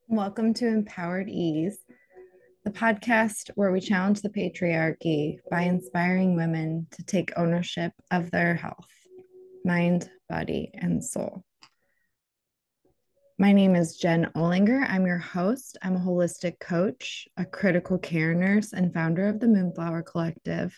Welcome to Empowered Ease, the podcast where we challenge the patriarchy by inspiring women to take ownership of their health, mind, body, and soul. My name is Jen Olinger. I'm your host. I'm a holistic coach, a critical care nurse, and founder of the Moonflower Collective.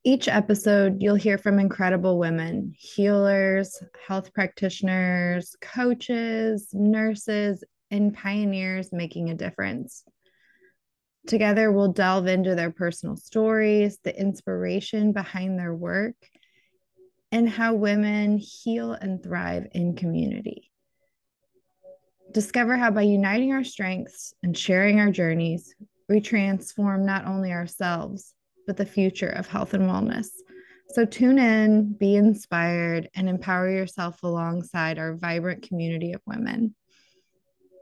Each episode, you'll hear from incredible women, healers, health practitioners, coaches, nurses, and pioneers making a difference. Together, we'll delve into their personal stories, the inspiration behind their work, and how women heal and thrive in community. Discover how by uniting our strengths and sharing our journeys, we transform not only ourselves, but the future of health and wellness. So tune in, be inspired, and empower yourself alongside our vibrant community of women.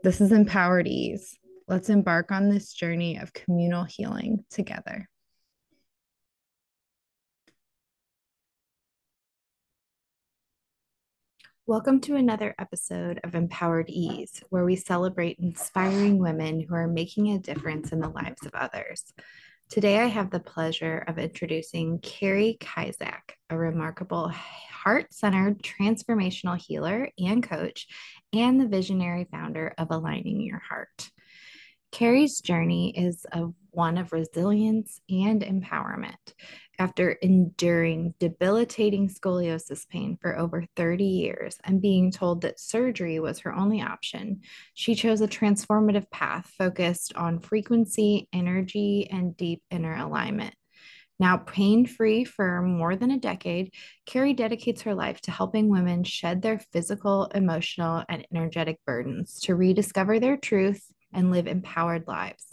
This is Empowered Ease. Let's embark on this journey of communal healing together. Welcome to another episode of Empowered Ease, where we celebrate inspiring women who are making a difference in the lives of others. Today, I have the pleasure of introducing Kari Kiazyk, a remarkable heart-centered transformational healer and coach, and the visionary founder of Aligning Your Heart. Kari's journey is one of resilience and empowerment. After enduring debilitating scoliosis pain for over 30 years and being told that surgery was her only option, she chose a transformative path focused on frequency, energy, and deep inner alignment. Now, pain-free for more than a decade, Kari dedicates her life to helping women shed their physical, emotional, and energetic burdens to rediscover their truth and live empowered lives.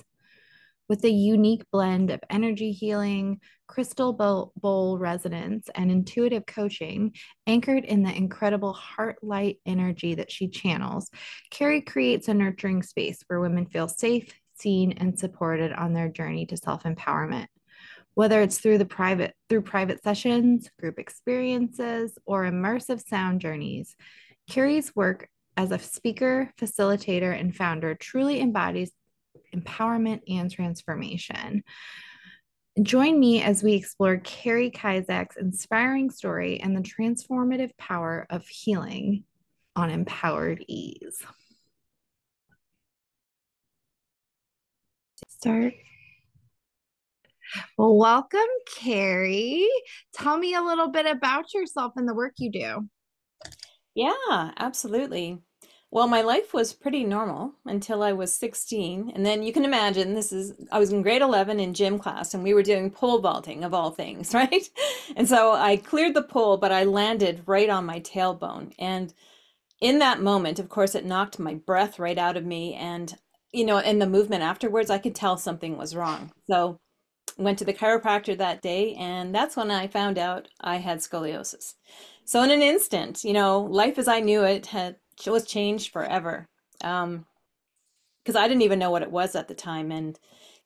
With a unique blend of energy healing, crystal bowl resonance, and intuitive coaching anchored in the incredible heart light energy that she channels, Kari creates a nurturing space where women feel safe, seen, and supported on their journey to self-empowerment. Whether it's through private sessions, group experiences, or immersive sound journeys, Kari's work as a speaker, facilitator, and founder truly embodies empowerment and transformation. Join me as we explore Kari Kiazyk's inspiring story and the transformative power of healing on Empowered Ease. Start. Well, welcome, Kari. Tell me a little bit about yourself and the work you do. Yeah, absolutely. Well, my life was pretty normal until I was 16. And then you can imagine I was in grade 11 in gym class and we were doing pole vaulting of all things, right? And so I cleared the pole, but I landed right on my tailbone. And in that moment, of course, it knocked my breath right out of me. And, in the movement afterwards, I could tell something was wrong. So went to the chiropractor that day, and that's when I found out I had scoliosis. So in an instant, life as I knew it was changed forever. Because I didn't even know what it was at the time. And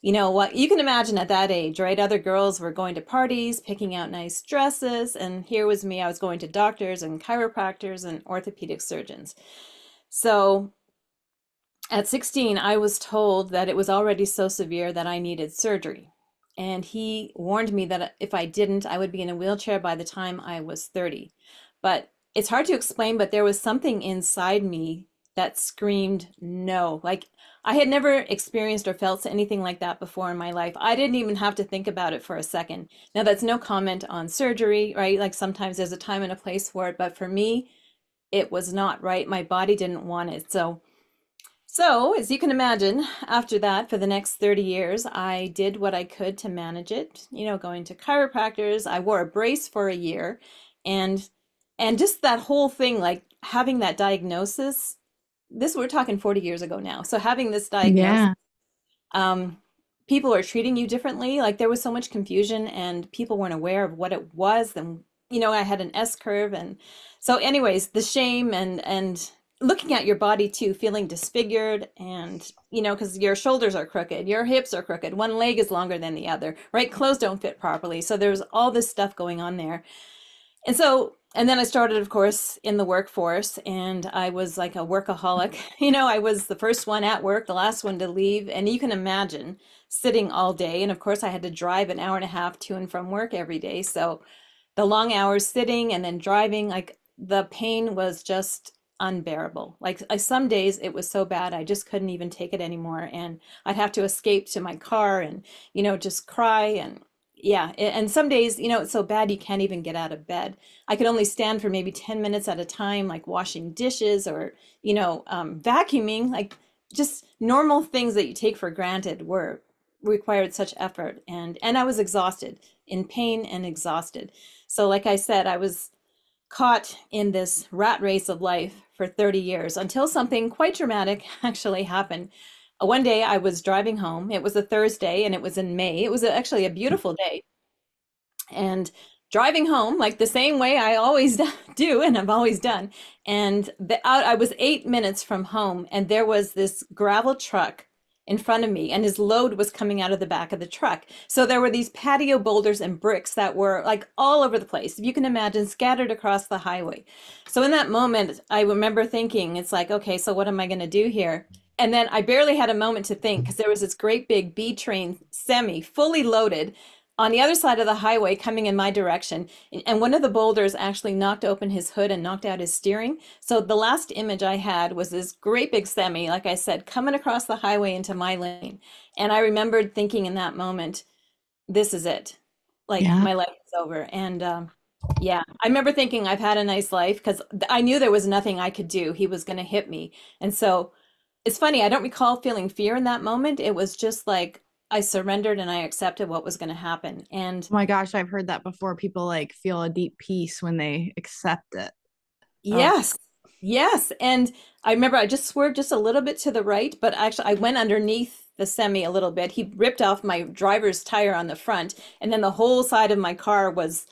what you can imagine at that age, right? Other girls were going to parties, picking out nice dresses, and here was me. I was going to doctors and chiropractors and orthopedic surgeons. So at 16, I was told that it was already so severe that I needed surgery. And he warned me that if I didn't, I would be in a wheelchair by the time I was 30. But it's hard to explain, but there was something inside me that screamed no. Like I had never experienced or felt anything like that before in my life. I didn't even have to think about it for a second. Now, that's no comment on surgery, right? Like sometimes there's a time and a place for it, but for me, it was not right. My body didn't want it. So, as you can imagine, after that, for the next 30 years, I did what I could to manage it, going to chiropractors. I wore a brace for a year and just that whole thing, like having that diagnosis, we're talking 40 years ago now. So having this diagnosis, Yeah. um, people are treating you differently. Like there was so much confusion and people weren't aware of what it was. And, I had an S curve. And so anyways, the shame and looking at your body too, feeling disfigured and, because your shoulders are crooked, your hips are crooked, one leg is longer than the other, right? Clothes don't fit properly. So there's all this stuff going on there. And so And then I started, of course, in the workforce, and I was like a workaholic. I was the first one at work, the last one to leave. And you can imagine sitting all day. And of course, I had to drive an hour and a half to and from work every day. So the long hours sitting and then driving, like the pain was just unbearable. Like some days it was so bad I just couldn't even take it anymore, and I'd have to escape to my car and just cry. And yeah, and some days it's so bad you can't even get out of bed. I could only stand for maybe 10 minutes at a time, like washing dishes or vacuuming, like just normal things that you take for granted were required such effort, and I was exhausted, in pain and exhausted. So, like I said, I was caught in this rat race of life for 30 years until something quite dramatic actually happened. One day I was driving home. It was a Thursday and it was in May. It was actually a beautiful day. And driving home, like the same way I always do and I've always done. And I was 8 minutes from home, and there was this gravel truck in front of me, and his load was coming out of the back of the truck. So there were these patio boulders and bricks that were like all over the place, if you can imagine, scattered across the highway. So in that moment, I remember thinking, it's like, okay, so what am I going to do here? And then I barely had a moment to think, because there was this great big B train semi fully loaded on the other side of the highway coming in my direction. And one of the boulders actually knocked open his hood and knocked out his steering. So the last image I had was this great big semi, like I said, coming across the highway into my lane. And I remembered thinking in that moment, this is it. Like Yeah. my life is over. And yeah, I remember thinking I've had a nice life, because I knew there was nothing I could do. He was going to hit me. And so it's funny, I don't recall feeling fear in that moment. It was just like I surrendered and I accepted what was going to happen. And Oh my gosh, I've heard that before. People like feel a deep peace when they accept it. Oh, yes, yes. And I remember I just swerved just a little bit to the right, but actually I went underneath the semi a little bit. He ripped off my driver's tire on the front, and then the whole side of my car was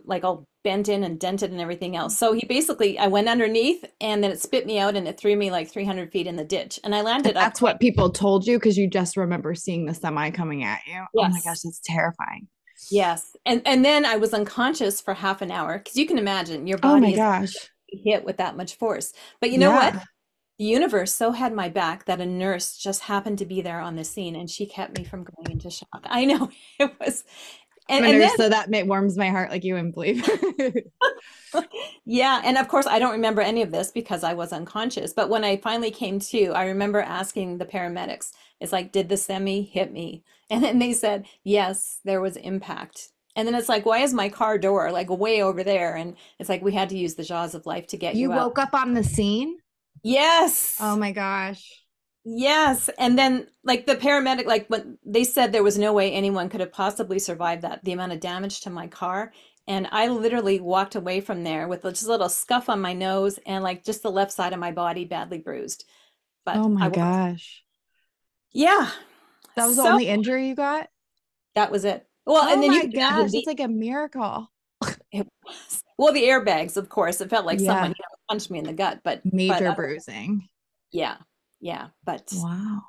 like all bent in and dented and everything else. So he basically, I went underneath, and then it spit me out and it threw me like 300 feet in the ditch. And I and landed up that's quite, what people told you because you just remember seeing the semi coming at you. Oh my gosh, yes. that's terrifying. Yes. And then I was unconscious for half an hour, because you can imagine your Oh my body is gosh. hit with that much force. But you know what? Yeah. The universe so had my back that a nurse just happened to be there on the scene, and she kept me from going into shock. I know it was, I'm a and then nurse, so that warms my heart like you wouldn't believe. yeah, and of course I don't remember any of this because I was unconscious. But when I finally came to, I remember asking the paramedics, it's like, did the semi hit me? And then they said, yes, there was impact. And then it's like, why is my car door like way over there? And it's like, we had to use the jaws of life to get You you out. woke up on the scene? Oh Yes. my gosh. Yes. And then like the paramedic, like when they said there was no way anyone could have possibly survived that, the amount of damage to my car. And I literally walked away from there with just a little scuff on my nose and like just the left side of my body badly bruised. But Oh my I walked, gosh. yeah. That was the So only injury you got? that was it. Well, and Oh then you my can imagine gosh, that's like a miracle. it was, well, the airbags, of course, it felt like someone, Yeah. punched me in the gut, but Major bruising. yeah, yeah. But Wow.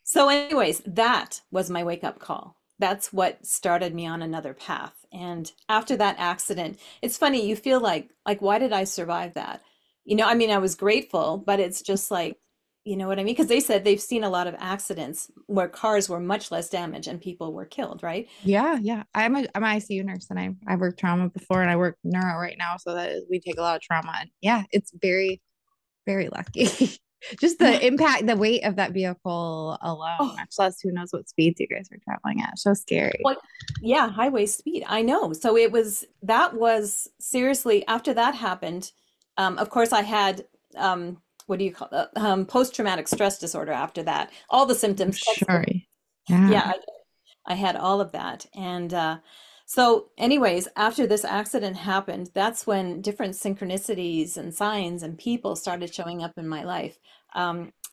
so, anyways, that was my wake up call. That's what started me on another path. And after that accident, it's funny, you feel like why did I survive that? I mean, I was grateful, but it's just like, you know what I mean? Because they said they've seen a lot of accidents where cars were much less damaged and people were killed, right? Yeah, yeah. I'm an ICU nurse and I worked trauma before and I work neuro right now. So we take a lot of trauma. And yeah, it's very, very lucky. Just Yeah. the impact, the weight of that vehicle alone, Oh, much less who knows what speeds you guys were traveling at. So scary. well, yeah, highway speed. I know. So that was seriously, after that happened, of course I had, what do you call it? Post-traumatic stress disorder after that. All the I'm symptoms. sure. Yeah. Yeah, I had all of that. And so anyways, after this accident happened, that's when different synchronicities and signs and people started showing up in my life.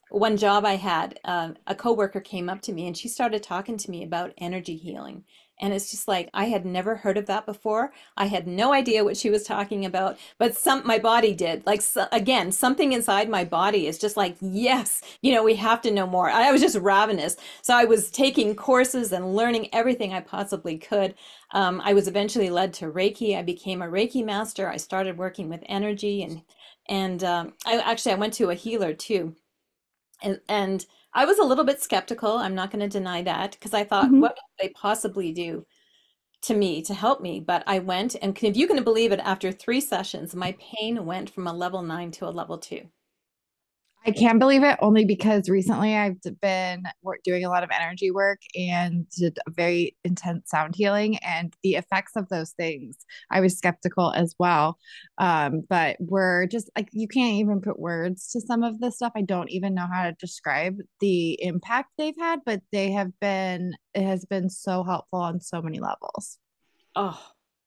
One job I had, a coworker came up to me and she started talking to me about energy healing. And it's just like I had never heard of that before. I had no idea what she was talking about, but my body did. Like again, something inside my body is just like, yes, we have to know more. I was just ravenous. So I was taking courses and learning everything I possibly could. I was eventually led to Reiki. I became a Reiki master. I started working with energy, and I went to a healer too. And I was a little bit skeptical. I'm not going to deny that because I thought, Mhm. what could they possibly do to me to help me? But I went, and if you can believe it, after 3 sessions, my pain went from a level 9 to a level 2. I can't believe it only because recently I've been doing a lot of energy work and did a very intense sound healing, and the effects of those things. I was skeptical as well. But we're just like, you can't even put words to some of this stuff. I don't even know how to describe the impact they've had, but it has been so helpful on so many levels. Oh,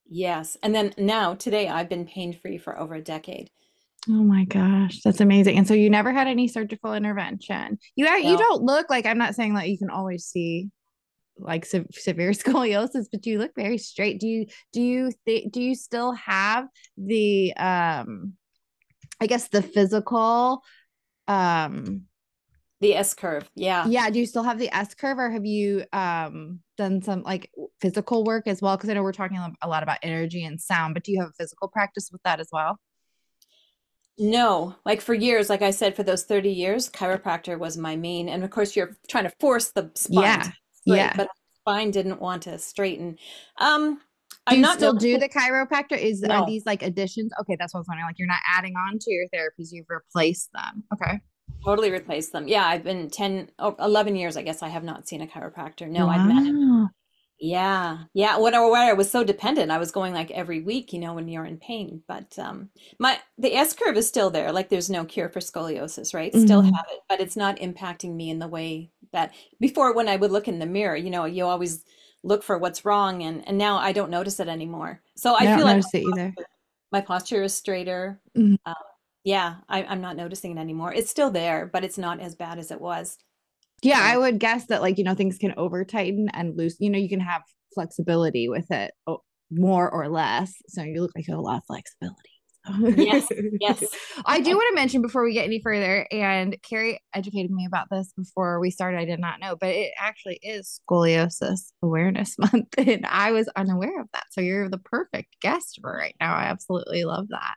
yes. And then now, today, I've been pain free for over a decade. Oh my gosh, that's amazing. And so you never had any surgical intervention. You No. don't look like, I'm not saying that you can always see like severe scoliosis, but you look very straight. Do you still have the I guess the physical um The S curve. Yeah. yeah, do you still have the S curve, or have you done some like physical work as well? Because I know we're talking a lot about energy and sound, but do you have a physical practice with that as well? No, like for years, like I said, for those 30 years, chiropractor was my main. And of course, you're trying to force the spine to Yeah. be straight, Yeah. but the spine didn't want to straighten. Um, Do I'm you not still do noticing, the chiropractor? Are no, these like additions? Okay, that's what I was wondering. Like you're not adding on to your therapies, you've replaced them. Okay. totally replaced them. Yeah, I've been 11 years, I guess I have not seen a chiropractor. No, I've managed. Wow. Yeah, yeah. When I was so dependent, I was going like every week, when you're in pain. But the S curve is still there. Like there's no cure for scoliosis, right? Still Mhm. have it, but it's not impacting me in the way that before when I would look in the mirror, you always look for what's wrong, and now I don't notice it anymore. So I I don't feel like notice it either. my posture is straighter. Mhm. Um, yeah, I'm not noticing it anymore. It's still there, but it's not as bad as it was. Yeah, I So. would guess that like, things can over tighten and loose. You can have flexibility with it, more or less. So you look like you have a lot of flexibility. Yes, yes. I do want to mention before we get any further, and Carrie educated me about this before we started. I did not know, but it actually is Scoliosis Awareness Month, and I was unaware of that. So you're the perfect guest for right now. I absolutely love that.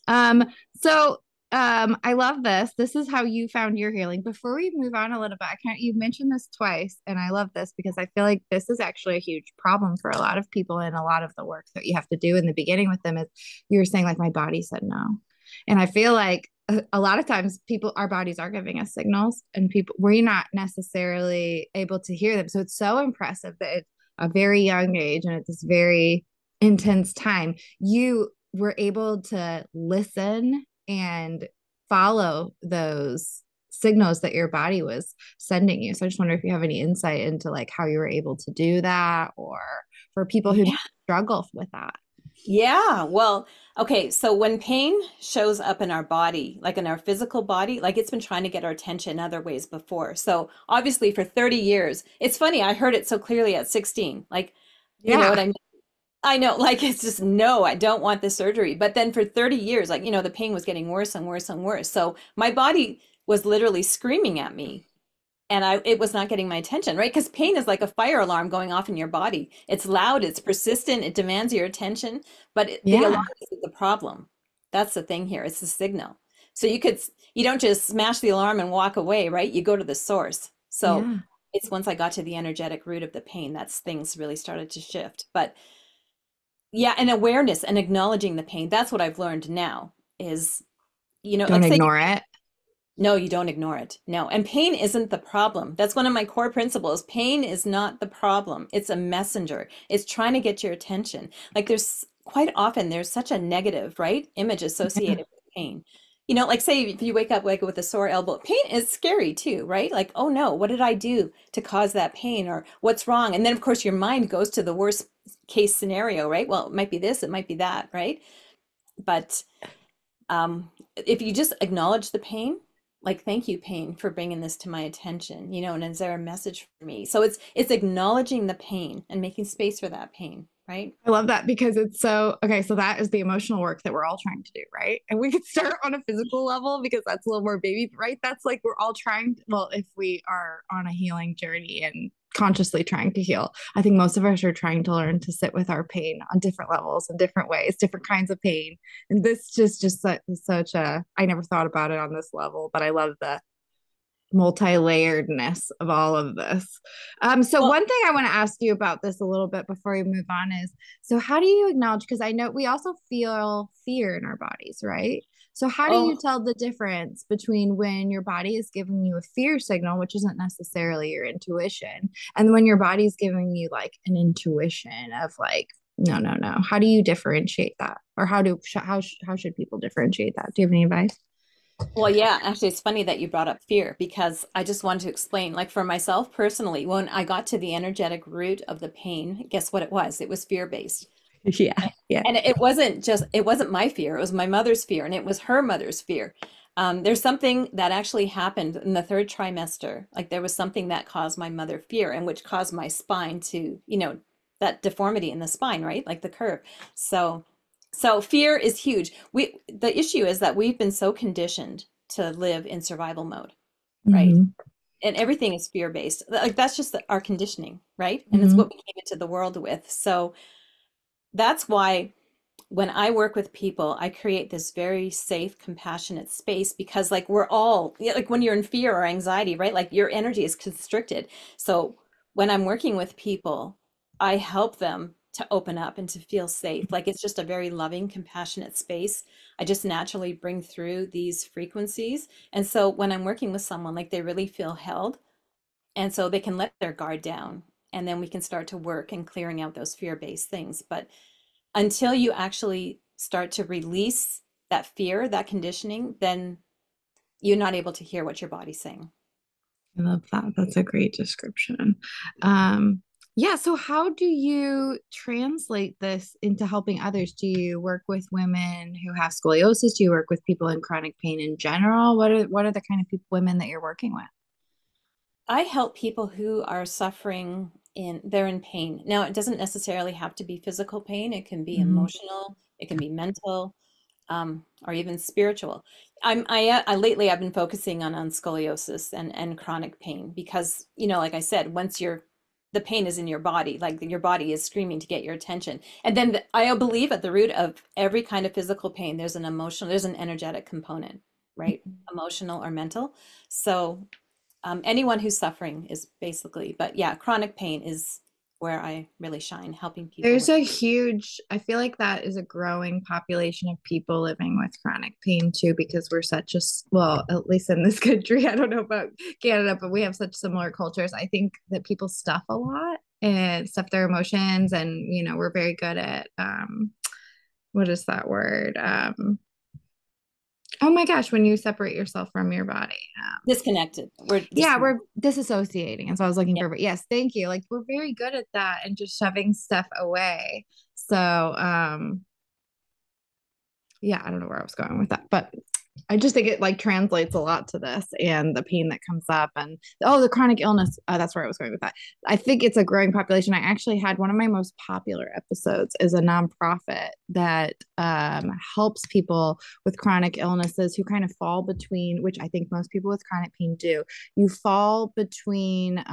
Um, so I love this. This is how you found your healing. Before we move on a little bit, you mentioned this twice, and I love this because I feel like this is actually a huge problem for a lot of people, and a lot of the work that you have to do in the beginning with them is you were saying like my body said no. And I feel like a lot of times our bodies are giving us signals, and we're not necessarily able to hear them. So it's so impressive that at a very young age and at this very intense time, you were able to listen and follow those signals that your body was sending you. So I just wonder if you have any insight into like how you were able to do that, or for people who Yeah. struggle with that. Yeah, well, okay, so when pain shows up in our body, like in our physical body, like it's been trying to get our attention other ways before. So obviously for 30 years, it's funny, I heard it so clearly at 16. Like, you know what Yeah. I mean? I know, like it's just no, I don't want the surgery. But then for 30 years, like, the pain was getting worse and worse and worse. So my body was literally screaming at me and it was not getting my attention, right? Because pain is like a fire alarm going off in your body. It's loud, it's persistent, it demands your attention, but the alarm Yeah. isn't the problem. That's the thing here. It's the signal. So you don't just smash the alarm and walk away, right? You go to the source. So Yeah. it's once I got to the energetic root of the pain, that's things really started to shift. But yeah, and awareness and acknowledging the pain. That's what I've learned now is, Don't like say ignore it. no, you don't ignore it. No. And pain isn't the problem. That's one of my core principles. Pain is not the problem. It's a messenger. It's trying to get your attention. Like there's quite often there's such a negative, right, image Yeah. associated with pain. Like say if you wake up like with a sore elbow, pain is scary too, right? Like, oh no, what did I do to cause that pain or what's wrong? And then of course your mind goes to the worst case scenario, right? Well, it might be this, it might be that, right? But if you just acknowledge the pain, like, thank you, pain, for bringing this to my attention, and is there a message for me? So it's acknowledging the pain and making space for that pain, right? I love that because it's so okay. So that is the emotional work that we're all trying to do, right? And we could start on a physical level because that's a little more baby, right? That's like we're all trying to, well, if we are on a healing journey and consciously trying to heal, I think most of us are trying to learn to sit with our pain on different levels in different ways, different kinds of pain. And this just such a, I never thought about it on this level, but I love the multi-layeredness of all of this. So Well, one thing I want to ask you about this a little bit before we move on is, so how do you acknowledge, because I know we also feel fear in our bodies, right? So how do you oh, tell the difference between when your body is giving you a fear signal, which isn't necessarily your intuition, and when your body's giving you like an intuition of like, no, no, no. How do you differentiate that? Or how should people differentiate that? Do you have any advice? well, yeah, actually, it's funny that you brought up fear because I just wanted to explain, like for myself personally, when I got to the energetic root of the pain, guess what it was? It was fear-based. Yeah, yeah. And it wasn't my fear, it was my mother's fear, and it was her mother's fear. There's something that actually happened in the third trimester. Like there was something that caused my mother fear and which caused my spine to, that deformity in the spine, right? Like the curve. So, so fear is huge. The issue is that we've been so conditioned to live in survival mode, right? Mm-hmm. And everything is fear based. Like that's just our conditioning, right? And it's Mm-hmm. what we came into the world with. So that's why when I work with people, I create this very safe, compassionate space because, like, we're all, yeah, like, when you're in fear or anxiety, right? Like, your energy is constricted. So, when I'm working with people, I help them to open up and to feel safe. Like, it's just a very loving, compassionate space. I just naturally bring through these frequencies. And so, when I'm working with someone, like, they really feel held. And so they can let their guard down. And then we can start to work and clearing out those fear-based things. But until you actually start to release that fear, that conditioning, then you're not able to hear what your body's saying. I love that. That's a great description. Um, yeah, so how do you translate this into helping others? Do you work with women who have scoliosis? Do you work with people in chronic pain in general? What are the kind of people, women that you're working with? I help people who are suffering they're in pain. Now, it doesn't necessarily have to be physical pain. It can be Mm-hmm. emotional, it can be mental, or even spiritual. I lately I've been focusing on scoliosis and chronic pain because, like I said, once the pain is in your body, like your body is screaming to get your attention. And then I believe at the root of every kind of physical pain, there's an energetic component, right? Emotional or mental. So anyone who's suffering is basically, but yeah, chronic pain is where I really shine, helping people There's with. a huge, I feel like that is a growing population of people living with chronic pain too, because we're such a, well, at least in this country, I don't know about Canada, but we have such similar cultures. I think that people stuff a lot and stuff their emotions. And, we're very good at, what is that word? Oh my gosh, when you separate yourself from your body. Disconnected. We're Yeah, disconnected. we're disassociating. And so I was looking Yeah. for, but yes, thank you. Like we're very good at that and just shoving stuff away. So yeah, I don't know where I was going with that, but I just think it like translates a lot to this and the pain that comes up and the chronic illness. That's where I was going with that. I think it's a growing population. I actually had one of my most popular episodes is a nonprofit that helps people with chronic illnesses who kind of fall between, which I think most people with chronic pain do. You fall between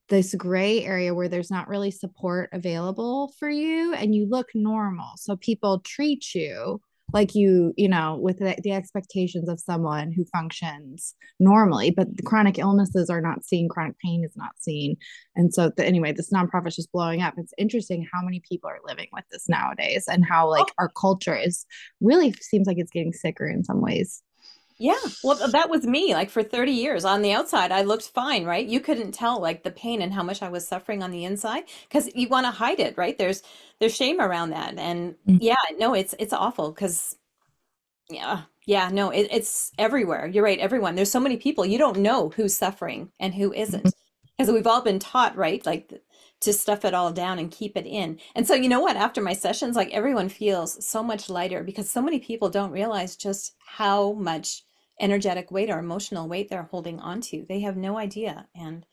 this gray area where there's not really support available for you and you look normal. So people treat you like with the expectations of someone who functions normally, but the chronic illnesses are not seen, chronic pain is not seen. And so, anyway, this nonprofit is just blowing up. It's interesting how many people are living with this nowadays and how, like, our culture is really seems like it's getting sicker in some ways. Yeah, well, that was me. Like for 30 years on the outside, I looked fine, right? You couldn't tell like the pain and how much I was suffering on the inside because you want to hide it, right? There's shame around that. And yeah, no, it's awful because yeah, no, it's everywhere. You're right, everyone. There's so many people. You don't know who's suffering and who isn't. Because we've all been taught, right? Like to stuff it all down and keep it in. And so you know what? After my sessions, like everyone feels so much lighter because so many people don't realize just how much energetic weight or emotional weight they're holding onto. They have no idea. And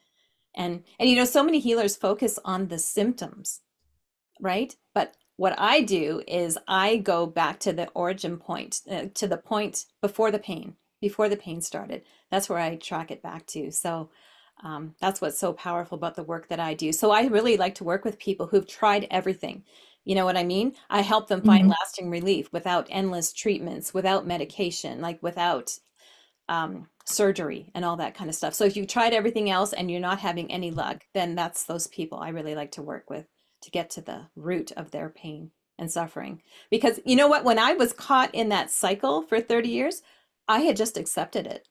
you know, so many healers focus on the symptoms, right? But what I do is I go back to the origin point, to the point before the pain started. That's where I track it back to. So that's what's so powerful about the work that I do. So I really like to work with people who've tried everything. You know what I mean? I help them find Mhm. lasting relief without endless treatments, without medication, like without surgery and all that kind of stuff. So if you've tried everything else and you're not having any luck, then that's those people I really like to work with to get to the root of their pain and suffering. Because you know what? When I was caught in that cycle for 30 years, I had just accepted it.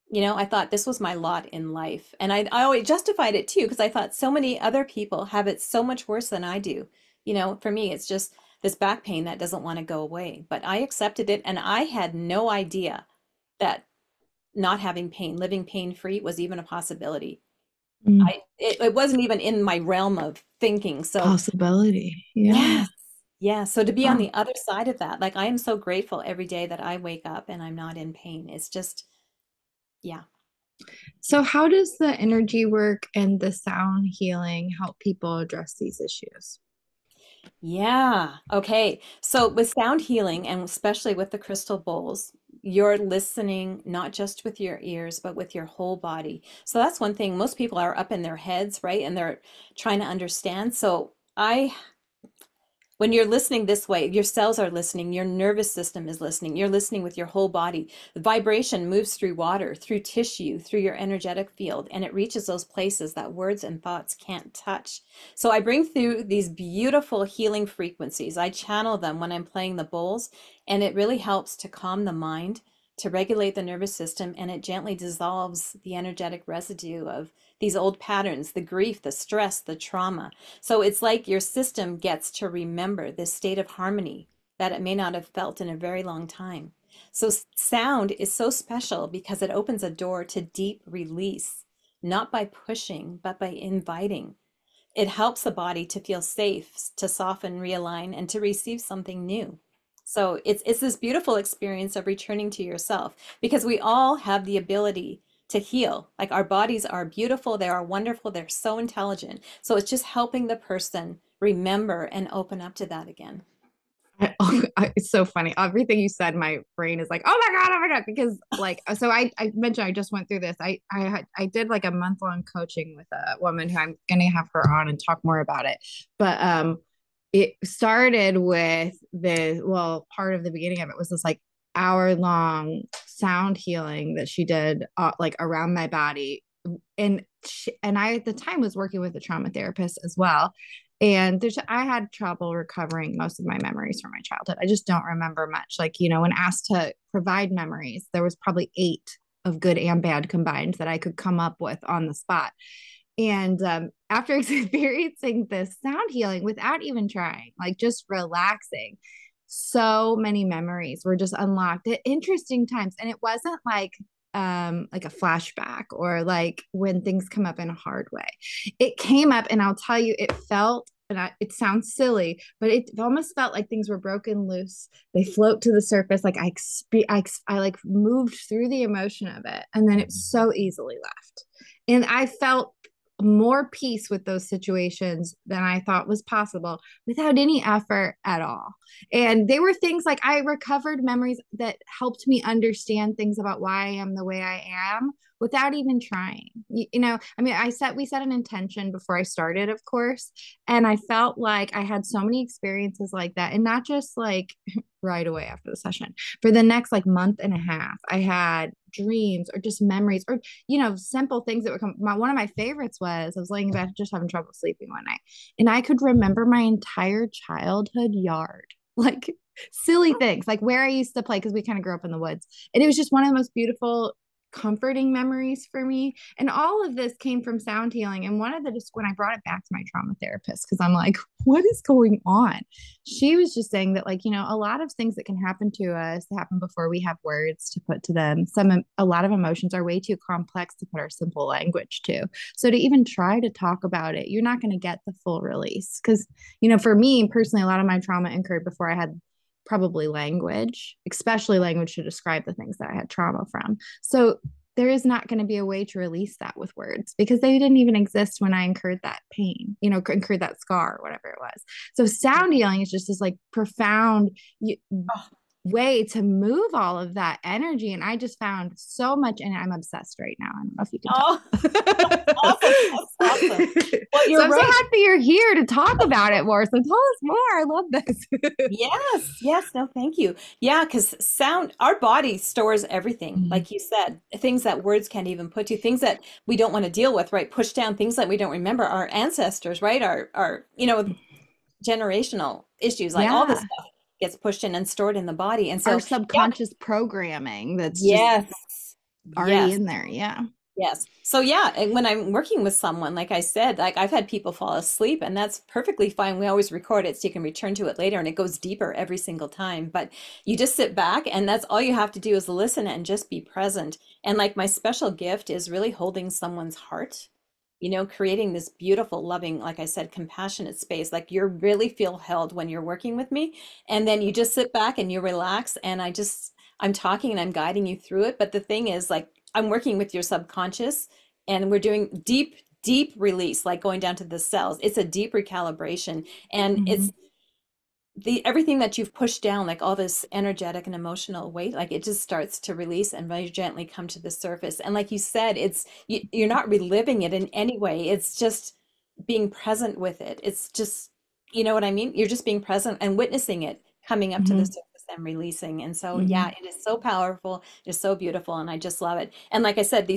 You know, I thought this was my lot in life. And I always justified it too, because I thought so many other people have it so much worse than I do. You know, for me, it's just this back pain that doesn't want to go away. But I accepted it, and I had no idea that not having pain, living pain free was even a possibility. Mm. It wasn't even in my realm of thinking. So Possibility. Yeah. yes, yeah. So to be on Wow. the other side of that, like I am so grateful every day that I wake up and I'm not in pain. It's just, yeah. So, how does the energy work and the sound healing help people address these issues? Yeah. Okay. So with sound healing and especially with the crystal bowls, you're listening not just with your ears, but with your whole body. So that's one thing. Most people are up in their heads, right? And they're trying to understand. So when you're listening this way, your cells are listening, your nervous system is listening, you're listening with your whole body. The vibration moves through water, through tissue, through your energetic field, and it reaches those places that words and thoughts can't touch. So I bring through these beautiful healing frequencies. I channel them when I'm playing the bowls, and it really helps to calm the mind, to regulate the nervous system, and it gently dissolves the energetic residue of these old patterns, the grief, the stress, the trauma. So it's like your system gets to remember this state of harmony that it may not have felt in a very long time. So sound is so special because it opens a door to deep release, not by pushing, but by inviting. It helps the body to feel safe, to soften, realign, and to receive something new. So it's this beautiful experience of returning to yourself because we all have the ability to heal. Like our bodies are beautiful, they are wonderful, they're so intelligent. So it's just helping the person remember and open up to that again. It's so funny. Everything you said, my brain is like, oh my God. Because like, so I mentioned I just went through this. I did like a month-long coaching with a woman who I'm going to have her on and talk more about it. But it started with well, part of the beginning of it was this like hour-long sound healing that she did like around my body. And I at the time was working with a trauma therapist as well, and I had trouble recovering most of my memories from my childhood. I just don't remember much. Like, you know, when asked to provide memories, there was probably 8 of good and bad combined that I could come up with on the spot. And after experiencing this sound healing without even trying, like just relaxing, so many memories were just unlocked at interesting times. And it wasn't like a flashback or like when things come up in a hard way. It came up, and I'll tell you, it felt, it sounds silly, but it almost felt like things were broken loose. They float to the surface. Like I like moved through the emotion of it, and then it's so easily left. And I felt more peace with those situations than I thought was possible without any effort at all. And they were things like I recovered memories that helped me understand things about why I am the way I am without even trying. You know, I mean, we set an intention before I started, of course, and I felt like I had so many experiences like that, and not just like right away after the session. For the next like month and a half, I had dreams or just memories or, you know, simple things that would come. One of my favorites was I was laying in bed just having trouble sleeping one night, and I could remember my entire childhood yard, like silly things like where I used to play because we kind of grew up in the woods. And it was just one of the most beautiful, comforting memories for me. And all of this came from sound healing. And one of the just when I brought it back to my trauma therapist, because I'm like, what is going on? She was just saying that, like, you know, a lot of things that can happen to us happen before we have words to put to them. A lot of emotions are way too complex to put our simple language to. So to even try to talk about it, you're not going to get the full release. Because, you know, for me personally, a lot of my trauma occurred before I had probably language, especially language to describe the things that I had trauma from. So there is not going to be a way to release that with words because they didn't even exist when I incurred that pain, incurred that scar or whatever it was. So sound healing is just this like profound Oh, way to move all of that energy. And I just found so much, and I'm obsessed right now. I don't know if you can oh, tell. awesome. That's awesome. Well, So you're I'm so right. happy you're here to talk about it more. So tell us more. I love this. Yes, yes, no, thank you. Yeah, because sound, our body stores everything, Mhm. like you said, things that words can't even put to, things that we don't want to deal with, right? Push down things that we don't remember, our ancestors, right? Our, generational issues, like all this Yeah. stuff gets pushed in and stored in the body. And Our so, yeah, subconscious programming that's just yes, already yes. in there. Yeah. Yes. So yeah, and when I'm working with someone, like I said, like I've had people fall asleep and that's perfectly fine. We always record it so you can return to it later and it goes deeper every single time. But you just sit back and that's all you have to do is listen and just be present. And like my special gift is really holding someone's heart, creating this beautiful, loving, like I said, compassionate space. Like you really feel held when you're working with me. And then you just sit back and you relax. And I'm talking and I'm guiding you through it. But the thing is, like, I'm working with your subconscious and we're doing deep, deep release, like going down to the cells. It's a deep recalibration. And Mhm. it's the everything that you've pushed down, like all this energetic and emotional weight, like it just starts to release and very gently come to the surface. And like you said, you're not reliving it in any way. It's just being present with it. It's just, you know what I mean? You're just being present and witnessing it coming up to the Mhm. surface and releasing. And so, yeah, Mhm. it is so powerful. It is so beautiful. And I just love it. And like I said,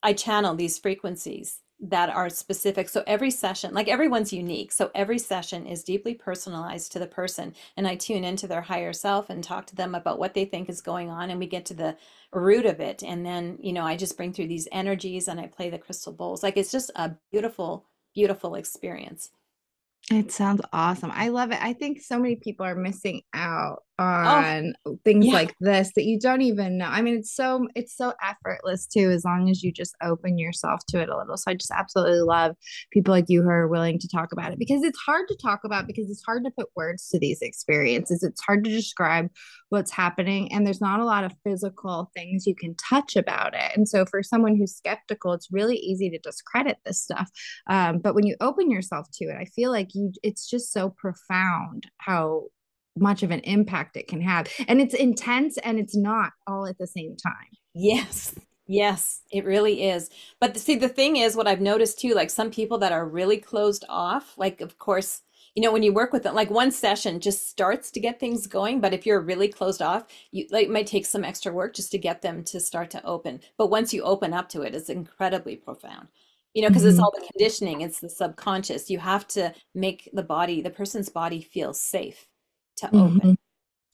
I channel these frequencies that are specific. So every session, like everyone's unique. So every session is deeply personalized to the person. And I tune into their higher self and talk to them about what they think is going on. And we get to the root of it. And then, I just bring through these energies and I play the crystal bowls. Like it's just a beautiful, beautiful experience. It sounds awesome. I love it. I think so many people are missing out Oh, on things yeah. like this that you don't even know. I mean, it's so effortless too, as long as you just open yourself to it a little. So I just absolutely love people like you who are willing to talk about it because it's hard to talk about because it's hard to put words to these experiences. It's hard to describe what's happening, and there's not a lot of physical things you can touch about it. And so for someone who's skeptical, it's really easy to discredit this stuff. But when you open yourself to it, I feel like it's just so profound how much of an impact it can have. And it's intense and it's not all at the same time. Yes. Yes, it really is. But see, the thing is, what I've noticed too, like some people that are really closed off, like, of course, when you work with them, like one session just starts to get things going. But if you're really closed off, it might take some extra work just to get them to start to open. But once you open up to it, it's incredibly profound, because it's Mm-hmm. all the conditioning, it's the subconscious. You have to make the person's body feel safe to open Mm-hmm.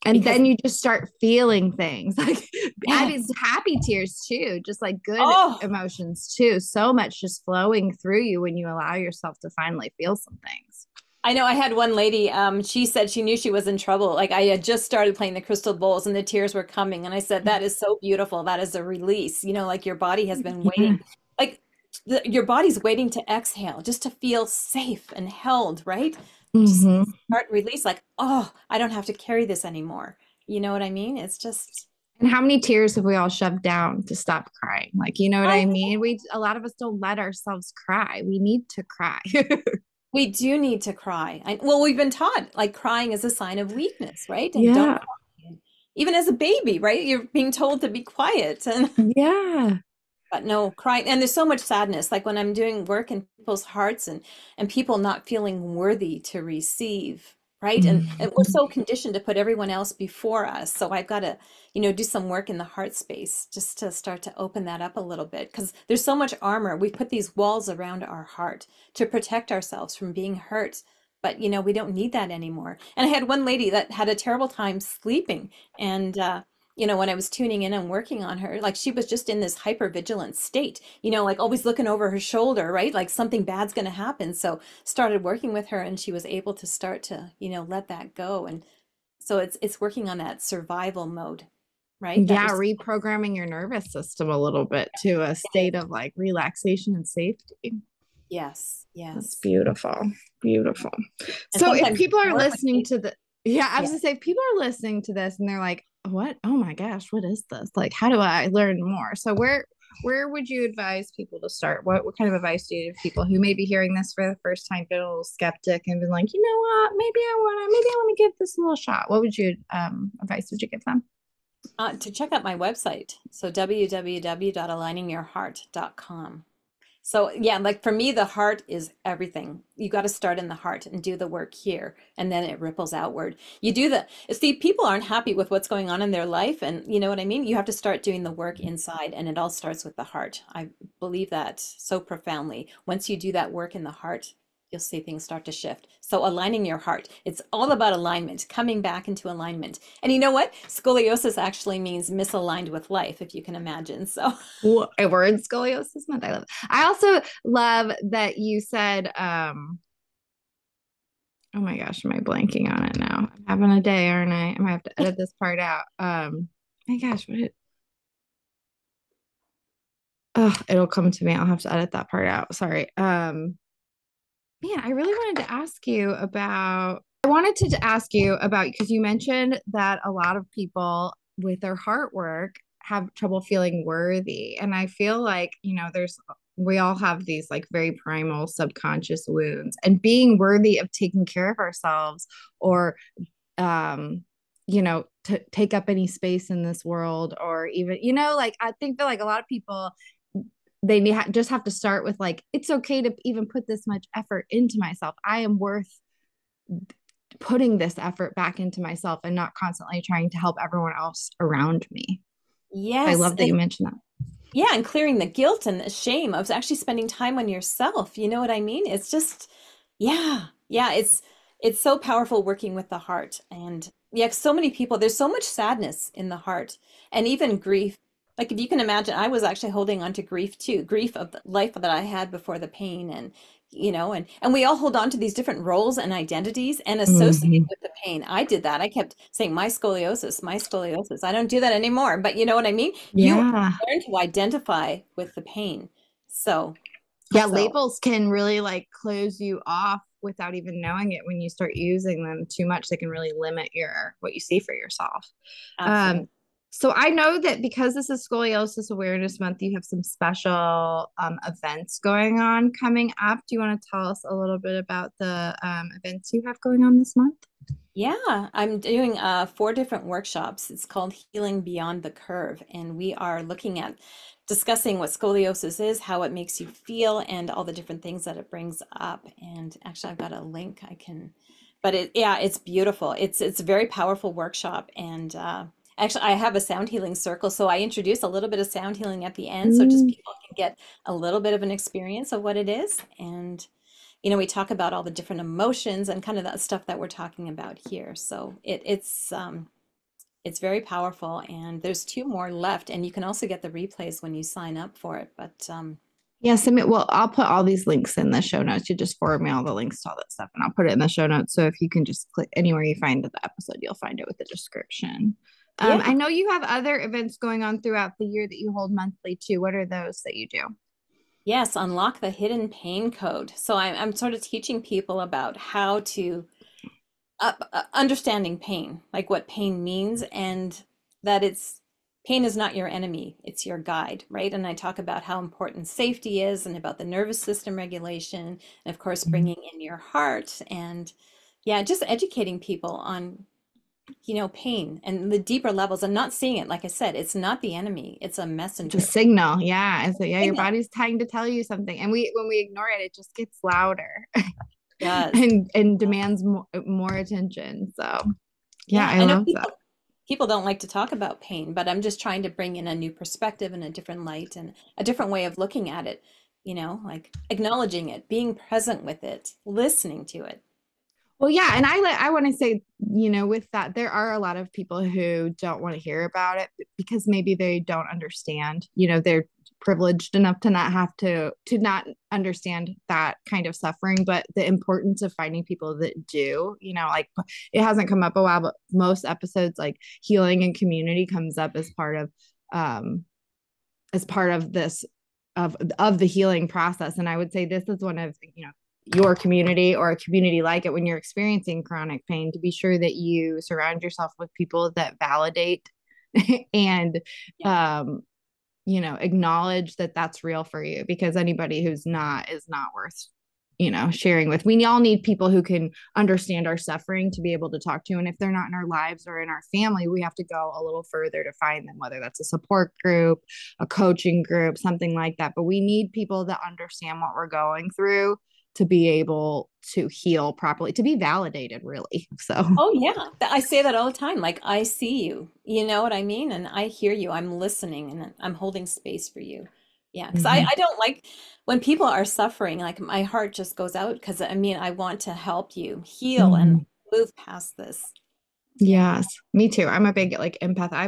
And because, then you just start feeling things like, I mean, yes. happy tears too, just like good Oh, emotions too. So much just flowing through you when you allow yourself to finally feel some things. I know I had one lady, she said she knew she was in trouble. Like I had just started playing the crystal bowls and the tears were coming. And I said, that is so beautiful. That is a release. Like your body has been Yeah. waiting. Like your body's waiting to exhale, just to feel safe and held, right? Just Mm-hmm. start release, like, oh, I don't have to carry this anymore. You know what I mean? It's just, And how many tears have we all shoved down to stop crying? Like, you know what I I mean? A lot of us don't let ourselves cry. We need to cry. we do need to cry. Well, we've been taught like crying is a sign of weakness, right? And don't Yeah. cry. Even as a baby, right? You're being told to be quiet. And Yeah. but no, crying, and there's so much sadness. Like when I'm doing work in people's hearts and people not feeling worthy to receive, right? And we're Mhm. so conditioned to put everyone else before us. So I've got to, do some work in the heart space just to start to open that up a little bit because there's so much armor. We put these walls around our heart to protect ourselves from being hurt. But we don't need that anymore. And I had one lady that had a terrible time sleeping, and when I was tuning in and working on her, like she was just in this hyper vigilant state, like always looking over her shoulder, right? Like something bad's going to happen. So started working with her and she was able to start to, let that go. And so it's working on that survival mode, right? That Yeah, res reprogramming your nervous system a little bit to a it is. state of like relaxation and safety. Yes, That's yes. beautiful. Beautiful. And So if sometimes people are more when listening you, to the Yeah, I was Yeah. gonna say if people are listening to this and they're like, "What? Oh my gosh, what is this? Like, how do I learn more?" So where would you advise people to start? What kind of advice do you give people who may be hearing this for the first time, been a little skeptic and been like, you know what, maybe I want to give this a little shot. What would you advice would you give them? To check out my website. So www.aligningyourheart.com. So yeah, like for me, the heart is everything. You got to start in the heart and do the work here, and then it ripples outward. You do the, see, people aren't happy with what's going on in their life, and you know what I mean? You have to start doing the work inside, and it all starts with the heart. I believe that so profoundly. Once you do that work in the heart, you'll see things start to shift. So aligning your heart, it's all about alignment, coming back into alignment. And you know what? Scoliosis actually means misaligned with life, if you can imagine. So We're in scoliosis month. I love it. I also love that you said, oh my gosh, am I blanking on it now? I'm having a day, aren't I? I might have to edit this part out. My gosh, oh, it'll come to me. I'll have to edit that part out. Sorry. Man, I really wanted to ask you about, I wanted to ask you about, because you mentioned that a lot of people with their heart work have trouble feeling worthy. And I feel like, we all have these like very primal subconscious wounds, and being worthy of taking care of ourselves or, to take up any space in this world, or even, like I think that like a lot of people just have to start with like, it's okay to even put this much effort into myself. I am worth putting this effort back into myself and not constantly trying to help everyone else around me. I yes, love that you and mentioned that. yeah, and clearing the guilt and the shame of actually spending time on yourself. You know what I mean? It's just, yeah, yeah, it's so powerful working with the heart. And yeah, so many people, there's so much sadness in the heart and even grief. Like if you can imagine, I was actually holding on to grief too, grief of the life that I had before the pain and and we all hold on to these different roles and identities and associate Mm-hmm. with the pain. I did that. I kept saying my scoliosis, my scoliosis. I don't do that anymore, but you know what I mean? You Yeah. learn to identify with the pain. So, Yeah, so labels can really like close you off without even knowing it. When you start using them too much, they can really limit your what you see for yourself. absolutely. Um, so I know that because this is Scoliosis Awareness Month, you have some special events going on coming up. Do you want to tell us a little bit about the events you have going on this month? Yeah, I'm doing four different workshops. It's called Healing Beyond the Curve, and we are looking at discussing what scoliosis is, how it makes you feel, and all the different things that it brings up. And actually, I've got a link I can, but yeah, it's beautiful. It's a very powerful workshop, and actually, I have a sound healing circle, so I introduce a little bit of sound healing at the end, so just Mm. people can get a little bit of an experience of what it is, and we talk about all the different emotions and kind of that stuff that we're talking about here. So it's very powerful, and there's two more left, and you can also get the replays when you sign up for it. But Yeah, submit. Well, I'll put all these links in the show notes. You just forward me all the links to all that stuff, and I'll put it in the show notes. So if you can just click anywhere you find the episode, you'll find it with the description. I yeah, know you have other events going on throughout the year that you hold monthly too. What are those that you do? yes, unlock the hidden pain code. So I'm sort of teaching people about how to understanding pain, like what pain means, and that it's pain is not your enemy, it's your guide, right? And I talk about how important safety is and about the nervous system regulation, and of course, bringing in your heart. And yeah, just educating people on, pain and the deeper levels and not seeing it. Like I said, it's not the enemy, it's a It's a messenger. signal. Yeah. And so, yeah, your Signal body's trying to tell you something. And when we ignore it, it just gets louder does. and demands more attention. So, yeah, Yeah, I I know love that. people don't like to talk about pain, but I'm just trying to bring in a new perspective and a different light and a different way of looking at it, like acknowledging it, being present with it, listening to it. Well, yeah, and I want to say, with that, there are a lot of people who don't want to hear about it because maybe they don't understand. They're privileged enough to not have to not understand that kind of suffering, but the importance of finding people that do. Like it hasn't come up a while, but most episodes like healing and community comes up um as part of this of the healing process. And I would say this is one of your community or a community like it when you're experiencing chronic pain, to be sure that you surround yourself with people that validate and Yeah. um acknowledge that that's real for you, because anybody who's not is not worth sharing with. We all need people who can understand our suffering to be able to talk to, and if they're not in our lives or in our family, we have to go a little further to find them, whether that's a support group, a coaching group, something like that. But we need people that understand what we're going through to be able to heal properly, to be validated, really. So Oh yeah, I say that all the time. Like I see you, you know what I mean? And I hear you. I'm listening and I'm holding space for you. Yeah, because mhm. I don't like when people are suffering, like my heart just goes out because I mean, I want to help you heal and Mhm. move past this. Yeah. Yes, me too. I'm a big like empath. I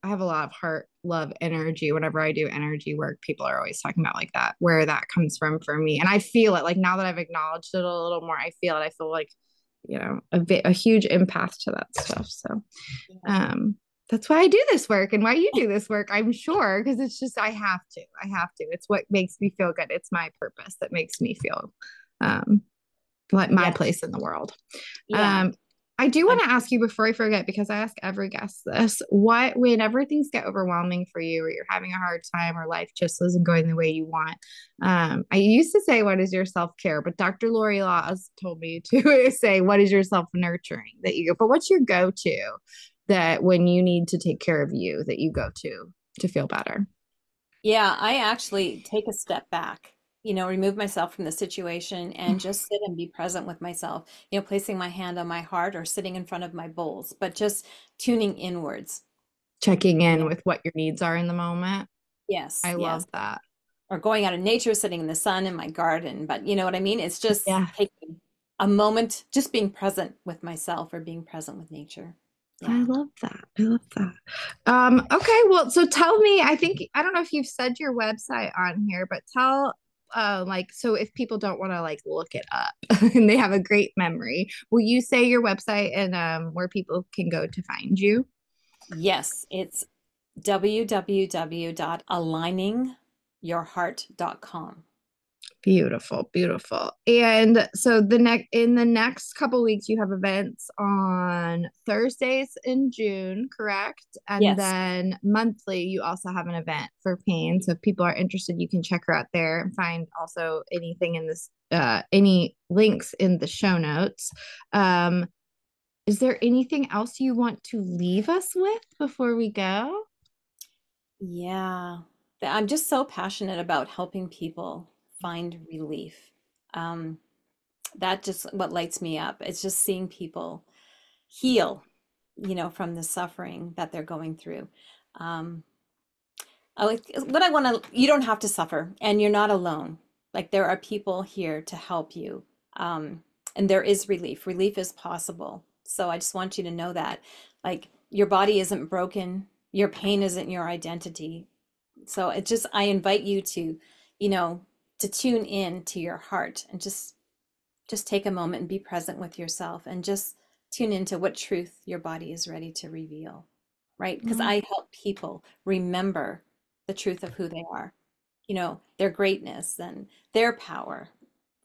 have a lot of heart, love, energy. Whenever I do energy work, people are always talking about like that, where that comes from for me. And I feel it like now that I've acknowledged it a little more, I feel it. I feel like, a huge empath to that stuff. So, Yeah. um, that's why I do this work and why you do this work, I'm sure, because it's just, I have to. I have to. It's what makes me feel good. It's my purpose that makes me feel, um, like my Yeah. place in the world. Yeah. Um, I do I'm want to ask you before I forget, because I ask every guest this: what, whenever things get overwhelming for you, or you're having a hard time, or life just isn't going the way you want? I used to say, "What is your self care?" But Dr. Lori Laws told me to say, "What is your self nurturing that you go?" But what's your go to that when you need to take care of you that you go to feel better? Yeah, I actually take a step back, remove myself from the situation and just sit and be present with myself, placing my hand on my heart or sitting in front of my bowls, but just tuning inwards. Checking You in know, with what your needs are in the moment. yes, I yes. love that. Or going out in nature, sitting in the sun in my garden, but you know what I mean? It's just Yeah. taking a moment, just being present with myself or being present with nature. I Yeah. love that. I love that. Okay, well, so tell me, I don't know if you've said your website on here, but tell like, so if people don't want to like look it up and they have a great memory, will you say your website and where people can go to find you? Yes, it's www.aligningsyourheart.com. Beautiful, beautiful. And so in the next couple weeks, you have events on Thursdays in June, correct? And Yes. then monthly, you also have an event for pain. So if people are interested, you can check her out there and find also anything in this, any links in the show notes. Um, is there anything else you want to leave us with before we go? Yeah. I'm just so passionate about helping people find relief. Um, that just what lights me up. It's just seeing people heal, from the suffering that they're going through. Um, I like what I want to, you don't have to suffer and you're not alone. Like there are people here to help you. Um, and there is relief. Relief is possible. So I just want you to know that like your body isn't broken. Your pain isn't your identity. So it just, I invite you to, you know, to tune in to your heart and just take a moment and be present with yourself and just tune into what truth your body is ready to reveal, right? Because Love I help people remember the truth of who they are, their greatness and their power,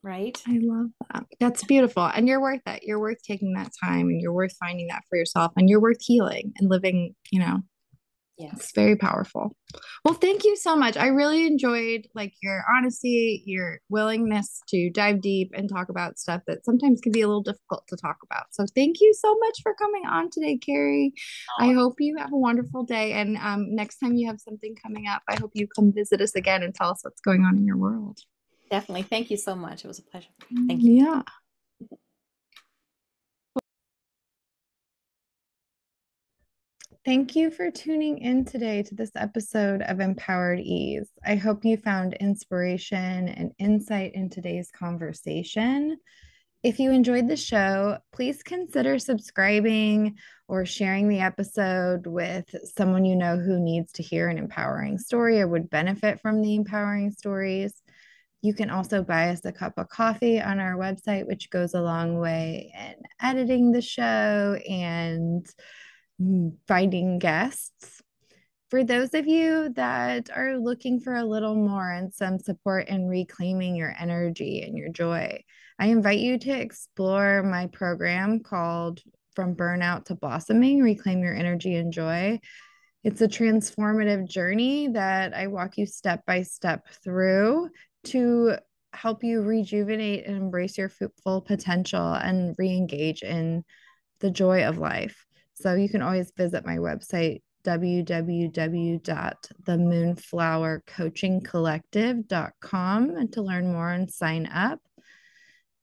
right? I love that. That's beautiful. And you're worth it. You're worth taking that time, and you're worth finding that for yourself, and you're worth healing and living. It's Yes. very powerful. Well, thank you so much. I really enjoyed like your honesty, your willingness to dive deep and talk about stuff that sometimes can be a little difficult to talk about. So thank you so much for coming on today, Kari. I Oh, hope you have a wonderful day. And next time you have something coming up, I hope you come visit us again and tell us what's going on in your world. definitely. Thank you so much. It was a pleasure. Thank you. Yeah. Thank you for tuning in today to this episode of Empowered Ease. I hope you found inspiration and insight in today's conversation. If you enjoyed the show, please consider subscribing or sharing the episode with someone you know who needs to hear an empowering story or would benefit from the empowering stories. You can also buy us a cup of coffee on our website, which goes a long way in editing the show and finding guests. For those of you that are looking for a little more and some support in reclaiming your energy and your joy, I invite you to explore my program called From Burnout to Blossoming: Reclaim Your Energy and Joy. It's a transformative journey that I walk you step by step through to help you rejuvenate and embrace your full potential and re engage in the joy of life. So you can always visit my website, www.themoonflowercoachingcollective.com, and to learn more and sign up.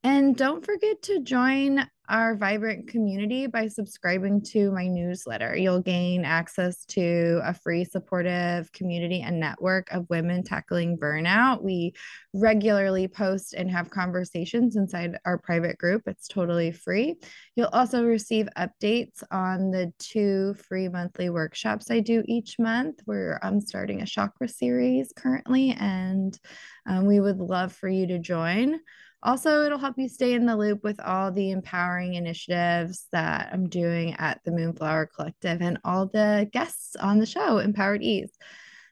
And don't forget to join our vibrant community by subscribing to my newsletter. You'll gain access to a free, supportive community and network of women tackling burnout. We regularly post and have conversations inside our private group. It's totally free. You'll also receive updates on the 2 free monthly workshops I do each month. I'm starting a chakra series currently, and we would love for you to join. Also, it'll help you stay in the loop with all the empowering initiatives that I'm doing at the Moonflower Collective and all the guests on the show, Empowered Ease.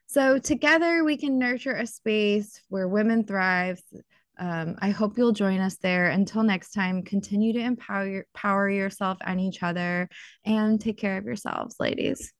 So, together we can nurture a space where women thrive. I hope you'll join us there. Until next time, continue to empower yourself and each other, and take care of yourselves, ladies.